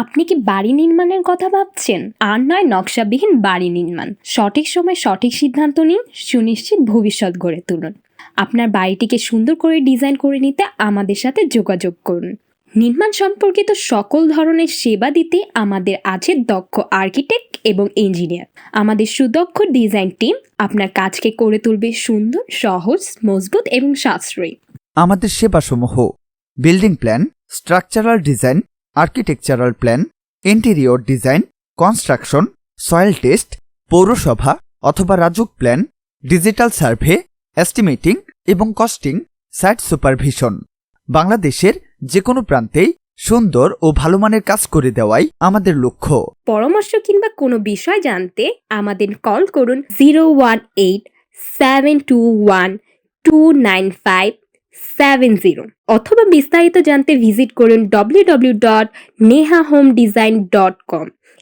আপনি কি বাড়ি নির্মাণের কথা ভাবছেন? আর নয় নকশাবিহীন বাড়ি নির্মাণ। সঠিক সময় সঠিক সিদ্ধান্ত নিন, সুনিশ্চিত ভবিষ্যৎ গড়ে তুলুন। আপনার বাড়িটিকে সুন্দর করে ডিজাইন করে নিতে আমাদের সাথে যোগাযোগ করুন। নির্মাণ সম্পর্কিত সকল ধরনের সেবা দিতে আমাদের আছে দক্ষ আর্কিটেক্ট এবং ইঞ্জিনিয়ার। আমাদের সুদক্ষ ডিজাইন টিম আপনার কাজকে করে তুলবে সুন্দর, সহজ, মজবুত এবং সাশ্রয়ী। আমাদের সেবাসমূহ: building plan, structural design, architectural plan, interior design, construction, soil test, পৌরসভা অথবা RAJUK plan, digital survey, estimating এবং কস্টিং, সাইট সুপারভিশন। বাংলাদেশের যে কোনো প্রান্তেই সুন্দর ও ভালো মানের কাজ করে দেওয়াই আমাদের লক্ষ্য। পরামর্শ কিংবা কোনো বিষয় জানতে আমাদের কল করুন 018-721-29570 অথবা বিস্তারিত জানতে ভিজিট করুন www.nehahomedesign.com।